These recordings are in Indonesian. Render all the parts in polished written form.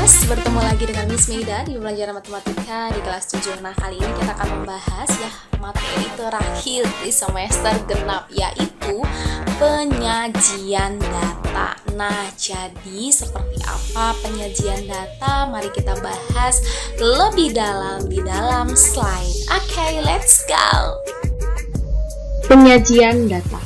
kelas, bertemu lagi dengan Miss Meida di pelajaran matematika di kelas 7. Nah, kali ini kita akan membahas ya materi terakhir di semester genap, yaitu penyajian data. Nah, jadi seperti apa penyajian data? Mari kita bahas lebih dalam di dalam slide. Oke, let's go. Penyajian data.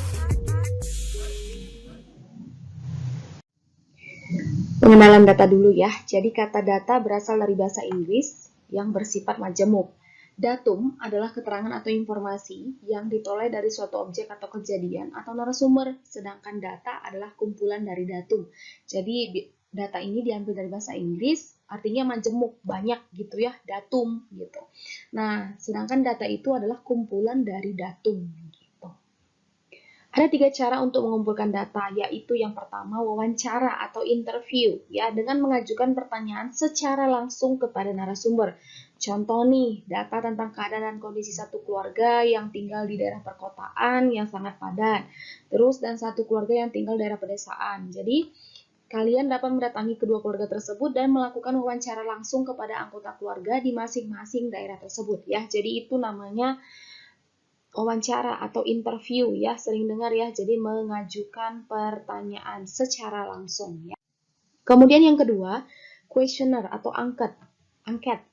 Pengenalan data dulu ya. Jadi kata data berasal dari bahasa Inggris yang bersifat majemuk. Datum adalah keterangan atau informasi yang diperoleh dari suatu objek atau kejadian atau narasumber, sedangkan data adalah kumpulan dari datum. Jadi data ini diambil dari bahasa Inggris, artinya majemuk, banyak gitu ya, datum gitu. Nah, sedangkan data itu adalah kumpulan dari datum. Ada 3 cara untuk mengumpulkan data, yaitu yang pertama wawancara atau interview, ya, dengan mengajukan pertanyaan secara langsung kepada narasumber. Contoh nih, data tentang keadaan dan kondisi satu keluarga yang tinggal di daerah perkotaan yang sangat padat, terus dan satu keluarga yang tinggal di daerah pedesaan. Jadi, kalian dapat mendatangi kedua keluarga tersebut dan melakukan wawancara langsung kepada anggota keluarga di masing-masing daerah tersebut, ya. Jadi itu namanya wawancara atau interview ya, sering dengar ya, jadi mengajukan pertanyaan secara langsung ya. Kemudian yang kedua, questionnaire atau angket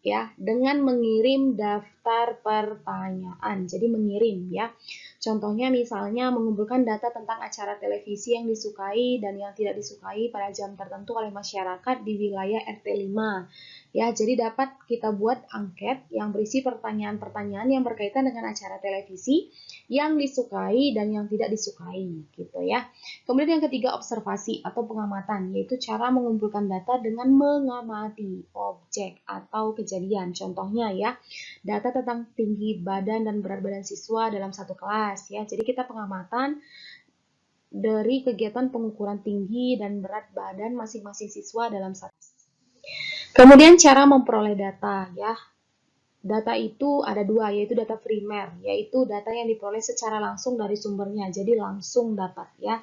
ya, dengan mengirim daftar pertanyaan. Jadi mengirim ya. Contohnya misalnya mengumpulkan data tentang acara televisi yang disukai dan yang tidak disukai pada jam tertentu oleh masyarakat di wilayah RT 5. Ya, jadi dapat kita buat angket yang berisi pertanyaan-pertanyaan yang berkaitan dengan acara televisi yang disukai dan yang tidak disukai gitu ya. Kemudian yang ketiga, observasi atau pengamatan, yaitu cara mengumpulkan data dengan mengamati objek atau kejadian. Contohnya ya, data tentang tinggi badan dan berat badan siswa dalam satu kelas ya. Jadi kita pengamatan dari kegiatan pengukuran tinggi dan berat badan masing-masing siswa dalam satu. Kemudian cara memperoleh data ya. Data itu ada 2, yaitu data primer, yaitu data yang diperoleh secara langsung dari sumbernya, jadi langsung dapat ya.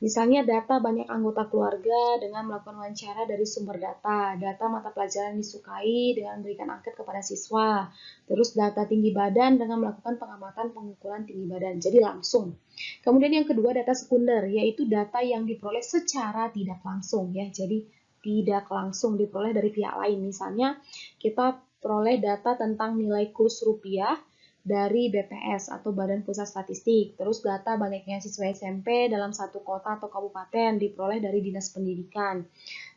Misalnya data banyak anggota keluarga dengan melakukan wawancara dari sumber data mata pelajaran disukai dengan memberikan angket kepada siswa, terus data tinggi badan dengan melakukan pengamatan pengukuran tinggi badan, jadi langsung. Kemudian yang kedua, data sekunder, yaitu data yang diperoleh secara tidak langsung ya, jadi tidak langsung diperoleh dari pihak lain. Misalnya kita peroleh data tentang nilai kurs rupiah dari BPS atau Badan Pusat Statistik. Terus data banyaknya siswa SMP dalam satu kota atau kabupaten diperoleh dari Dinas Pendidikan.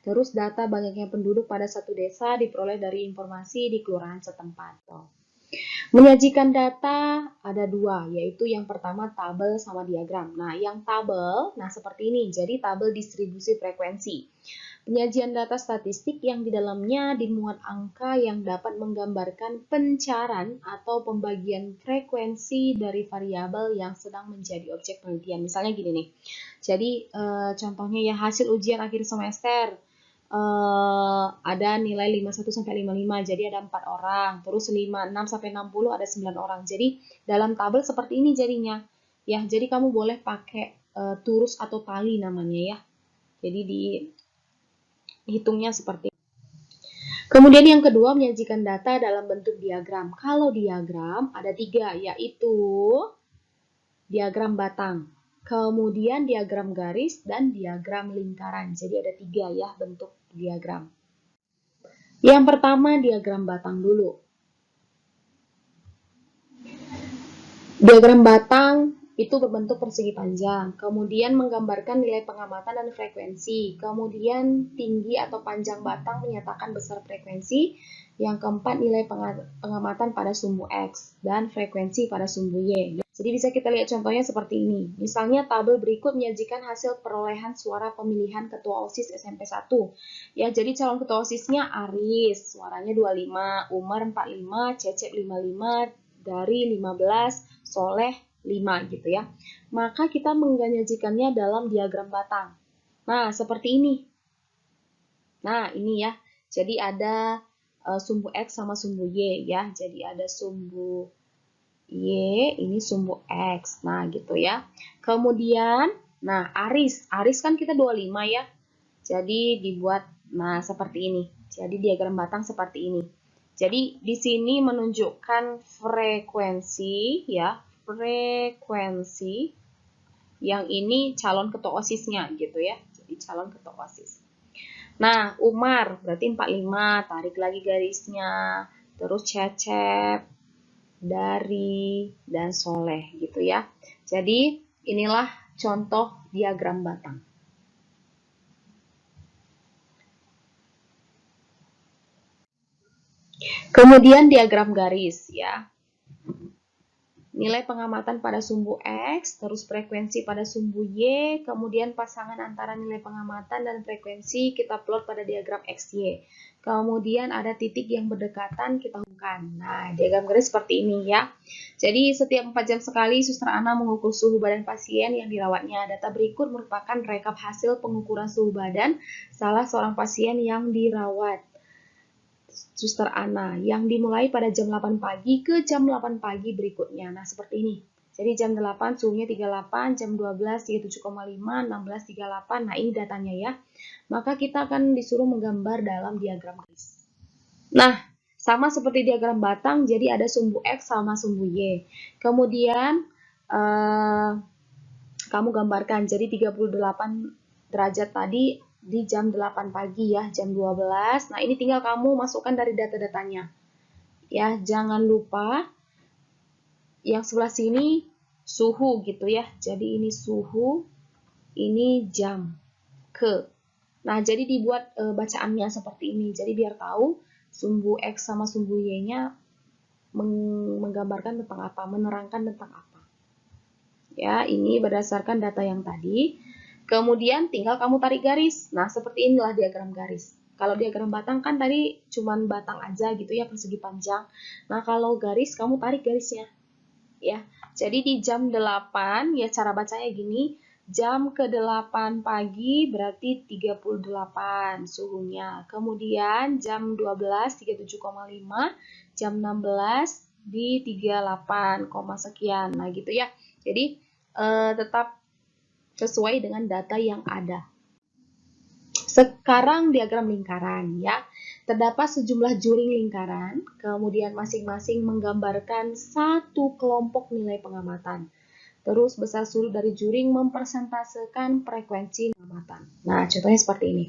Terus data banyaknya penduduk pada satu desa diperoleh dari informasi di kelurahan setempat. Menyajikan data ada 2, yaitu yang pertama tabel sama diagram. Nah, yang tabel, seperti ini, jadi tabel distribusi frekuensi. Penyajian data statistik yang di dalamnya dimuat angka yang dapat menggambarkan pencaran atau pembagian frekuensi dari variabel yang sedang menjadi objek penelitian. Misalnya gini nih, jadi contohnya ya, hasil ujian akhir semester ada nilai 51 sampai 55, jadi ada 4 orang, terus 56 sampai 60 ada 9 orang. Jadi dalam tabel seperti ini jadinya. Ya, jadi kamu boleh pakai turus atau tali namanya ya. Jadi dihitungnya seperti ini. Kemudian yang kedua, menyajikan data dalam bentuk diagram. Kalau diagram ada 3, yaitu diagram batang, kemudian diagram garis, dan diagram lingkaran. Jadi ada 3 ya bentuk diagram. Yang pertama, diagram batang dulu. Diagram batang itu berbentuk persegi panjang, kemudian menggambarkan nilai pengamatan dan frekuensi, kemudian tinggi atau panjang batang menyatakan besar frekuensi, yang keempat nilai pengamatan pada sumbu X dan frekuensi pada sumbu Y. Jadi bisa kita lihat contohnya seperti ini. Misalnya tabel berikut menyajikan hasil perolehan suara pemilihan ketua OSIS SMP 1. Ya, jadi calon ketua OSISnya Aris, suaranya 25, Umar 45, Cecep 55, dari 15, Soleh 5 gitu ya. Maka kita menyajikannya dalam diagram batang. Nah, seperti ini. Nah, ini ya. Jadi ada sumbu X sama sumbu Y ya. Jadi ada sumbu Y, ini sumbu X. Nah, gitu ya. Kemudian, Aris kan kita 25 ya. Jadi dibuat, seperti ini. Jadi diagram batang seperti ini. Jadi di sini menunjukkan frekuensi ya, frekuensi. Yang ini calon ketua OSIS-nya gitu ya. Jadi calon ketua OSIS. Nah, Umar berarti 45, tarik lagi garisnya. Terus Cecep, Dari, dan Soleh gitu ya. Jadi inilah contoh diagram batang. Kemudian diagram garis ya. Nilai pengamatan pada sumbu X, terus frekuensi pada sumbu Y, kemudian pasangan antara nilai pengamatan dan frekuensi kita plot pada diagram XY. Kemudian ada titik yang berdekatan kita hubungkan. Nah, diagram garis seperti ini ya. Jadi setiap 4 jam sekali Suster Ana mengukur suhu badan pasien yang dirawatnya. Data berikut merupakan rekap hasil pengukuran suhu badan salah seorang pasien yang dirawat Suster Ana yang dimulai pada jam 8 pagi ke jam 8 pagi berikutnya. Nah, seperti ini. Jadi jam 8 suhunya 38, jam 12 37,5, 16 38. Nah, ini datanya ya. Maka kita akan disuruh menggambar dalam diagram garis. Nah, sama seperti diagram batang, jadi ada sumbu X sama sumbu Y. Kemudian kamu gambarkan, jadi 38 derajat tadi di jam 8 pagi ya, jam 12. Nah, ini tinggal kamu masukkan dari data-datanya. Ya, jangan lupa yang sebelah sini suhu gitu ya. Jadi ini suhu, ini jam ke. Nah, jadi dibuat bacaannya seperti ini. Jadi biar tahu sumbu X sama sumbu Y-nya menggambarkan tentang apa, menerangkan tentang apa. Ya, ini berdasarkan data yang tadi. Kemudian tinggal kamu tarik garis. Nah, seperti inilah diagram garis. Kalau diagram batang kan tadi cuman batang aja gitu ya, persegi panjang. Nah, kalau garis kamu tarik garisnya. Ya. Jadi di jam 8 ya cara bacanya gini. Jam ke-8 pagi berarti 38 suhunya. Kemudian jam 12 37,5, jam 16 di 38, sekian. Nah, gitu ya. Jadi tetap sesuai dengan data yang ada. Sekarang diagram lingkaran ya. Terdapat sejumlah juring lingkaran, kemudian masing-masing menggambarkan satu kelompok nilai pengamatan. Terus besar sudut dari juring mempersentasekan frekuensi pengamatan. Nah, contohnya seperti ini.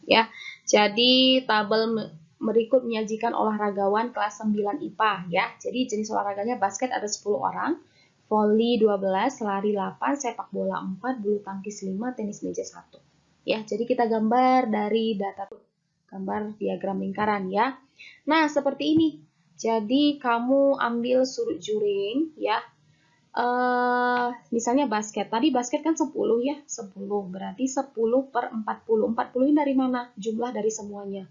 Ya. Jadi tabel berikut menyajikan olahragawan kelas 9 IPA ya. Jadi jenis olahraganya basket ada 10 orang, voli 12, lari 8, sepak bola 4, bulu tangkis 5, tenis meja 1. Ya, jadi kita gambar dari data gambar diagram lingkaran ya. Nah, seperti ini. Jadi kamu ambil sudut juring ya. Misalnya basket. Tadi basket kan 10 ya. 10 berarti 10 per 40. 40 ini dari mana? Jumlah dari semuanya.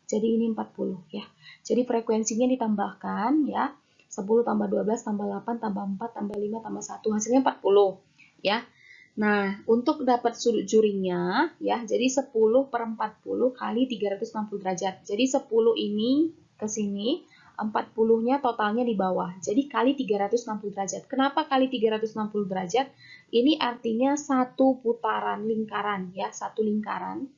Jadi ini 40 ya. Jadi frekuensinya ditambahkan ya. 10 tambah 12 tambah 8 tambah 4 tambah 5 tambah 1 hasilnya 40 ya. Nah, untuk dapat sudut juringnya ya, jadi 10 per 40 kali 360 derajat. Jadi 10 ini ke sini, 40-nya totalnya di bawah. Jadi kali 360 derajat. Kenapa kali 360 derajat? Ini artinya satu putaran lingkaran ya, satu lingkaran.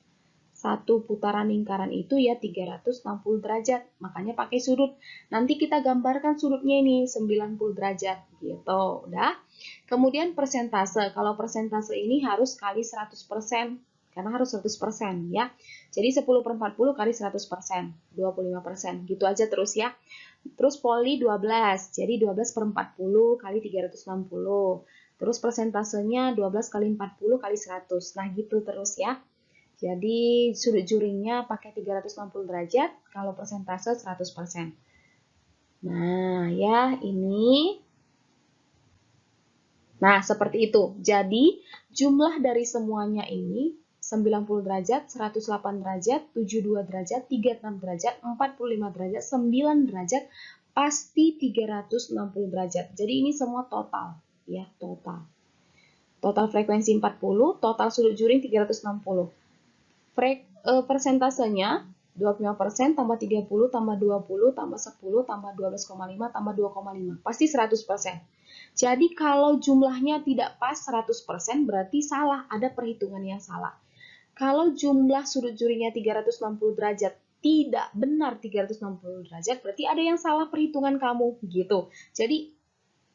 Satu putaran lingkaran itu ya 360 derajat. Makanya pakai sudut. Nanti kita gambarkan sudutnya ini 90 derajat gitu. Udah. Kemudian persentase. Kalau persentase ini harus kali 100%. Karena harus 100% ya. Jadi 10 per 40 kali 100%. 25%. Gitu aja terus ya. Terus poli 12. Jadi 12 per 40 kali 360. Terus persentasenya 12 kali 40 kali 100. Nah gitu terus ya. Jadi sudut juringnya pakai 360 derajat, kalau persentase 100%. Nah, ya ini. Nah, seperti itu. Jadi, jumlah dari semuanya ini 90 derajat, 108 derajat, 72 derajat, 36 derajat, 45 derajat, 9 derajat, pasti 360 derajat. Jadi ini semua total, ya, total. Total frekuensi 40, total sudut juring 360. Persentasenya 25% tambah 30 tambah 20 tambah 10 tambah 12,5 tambah 2,5 pasti 100%. Jadi kalau jumlahnya tidak pas 100% berarti salah, ada perhitungan yang salah. Kalau jumlah sudut juringnya 360 derajat tidak benar 360 derajat, berarti ada yang salah perhitungan kamu gitu. Jadi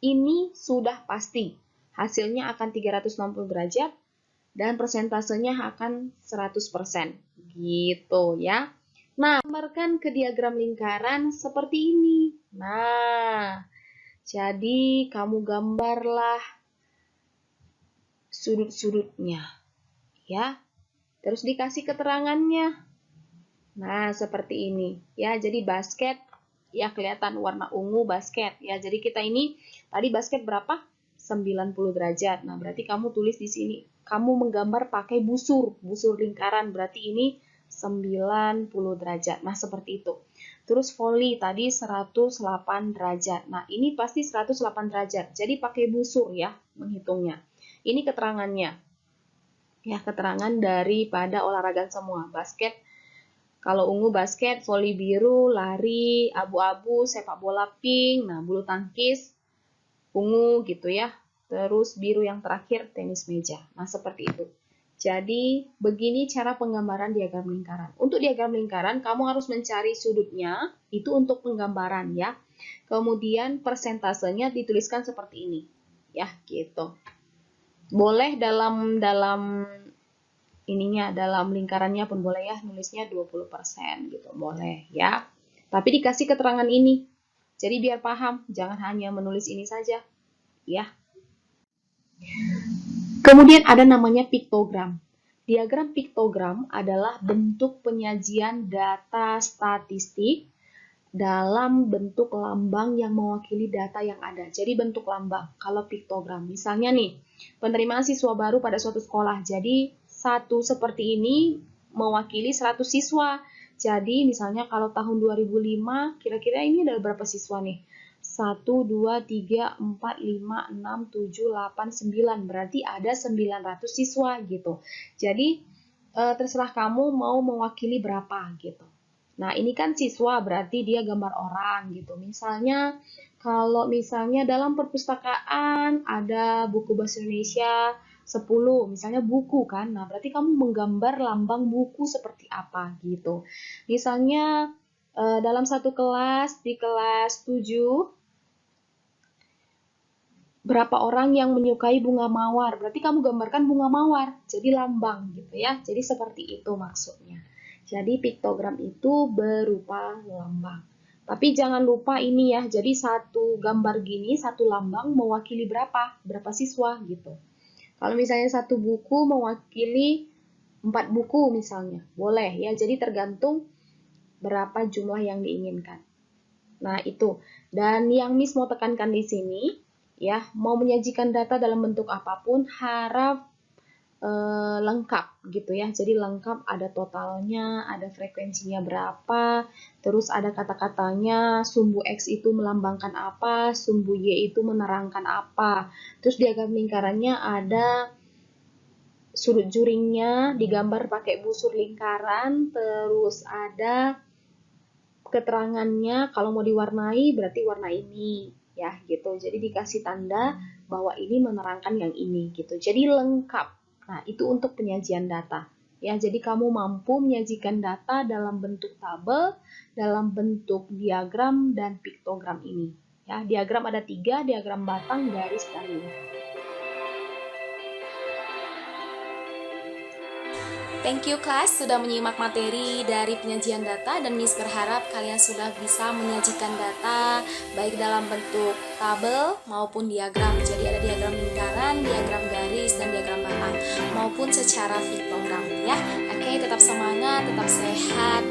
ini sudah pasti hasilnya akan 360 derajat dan persentasenya akan 100% gitu ya. Nah, gambarkan ke diagram lingkaran seperti ini. Nah, jadi kamu gambarlah sudut-sudutnya ya. Terus dikasih keterangannya. Nah, seperti ini ya. Jadi basket ya kelihatan warna ungu basket ya. Jadi kita ini tadi basket berapa? 90 derajat. Nah, berarti kamu tulis di sini. Kamu menggambar pakai busur lingkaran. Berarti ini 90 derajat. Nah, seperti itu. Terus voli tadi 108 derajat. Nah, ini pasti 108 derajat. Jadi pakai busur ya menghitungnya. Ini keterangannya. Ya, keterangan daripada olahraga semua. Basket, kalau ungu basket, voli biru, lari, abu-abu, sepak bola pink, nah bulu tangkis, ungu gitu ya. Terus biru yang terakhir, tenis meja. Nah, seperti itu. Jadi, begini cara penggambaran diagram lingkaran. Untuk diagram lingkaran, kamu harus mencari sudutnya, itu untuk penggambaran ya. Kemudian persentasenya dituliskan seperti ini. Ya, gitu. Boleh dalam ininya, dalam lingkarannya pun boleh ya, nulisnya 20% gitu, boleh ya. Tapi dikasih keterangan ini. Jadi biar paham, jangan hanya menulis ini saja ya. Kemudian ada namanya piktogram. Diagram piktogram adalah bentuk penyajian data statistik dalam bentuk lambang yang mewakili data yang ada. Jadi bentuk lambang kalau piktogram. Misalnya nih, penerimaan siswa baru pada suatu sekolah. Jadi satu seperti ini mewakili 100 siswa. Jadi misalnya kalau tahun 2005, kira-kira ini ada berapa siswa nih? 1, 2, 3, 4, 5, 6, 7, 8, 9. Berarti ada 900 siswa gitu. Jadi terserah kamu mau mewakili berapa gitu. Nah, ini kan siswa, berarti dia gambar orang gitu. Misalnya, kalau misalnya dalam perpustakaan ada buku bahasa Indonesia 10, misalnya buku kan. Nah, berarti kamu menggambar lambang buku seperti apa gitu. Misalnya, dalam satu kelas, di kelas 7, berapa orang yang menyukai bunga mawar. Berarti kamu gambarkan bunga mawar, jadi lambang gitu ya. Jadi seperti itu maksudnya. Jadi piktogram itu berupa lambang. Tapi jangan lupa ini ya, jadi satu gambar gini, satu lambang mewakili berapa? Berapa siswa gitu. Kalau misalnya satu buku mewakili 4 buku misalnya, boleh ya. Jadi tergantung berapa jumlah yang diinginkan. Nah itu. Dan yang Miss mau tekankan di sini, ya, mau menyajikan data dalam bentuk apapun, harap lengkap gitu ya. Jadi lengkap, ada totalnya, ada frekuensinya berapa, terus ada kata-katanya, sumbu X itu melambangkan apa, sumbu Y itu menerangkan apa. Terus diagram lingkarannya ada sudut juringnya digambar pakai busur lingkaran, terus ada keterangannya, kalau mau diwarnai berarti warna ini ya gitu. Jadi dikasih tanda bahwa ini menerangkan yang ini gitu. Jadi lengkap. Nah, itu untuk penyajian data. Ya, jadi kamu mampu menyajikan data dalam bentuk tabel, dalam bentuk diagram dan piktogram ini. Ya, diagram ada 3, diagram batang, garis, dan lingkar. Thank you kelas sudah menyimak materi dari penyajian data, dan Miss berharap kalian sudah bisa menyajikan data baik dalam bentuk tabel maupun diagram. Jadi ada diagram lingkaran, diagram garis, dan diagram batang maupun secara piktogram ya. Oke, tetap semangat, tetap sehat,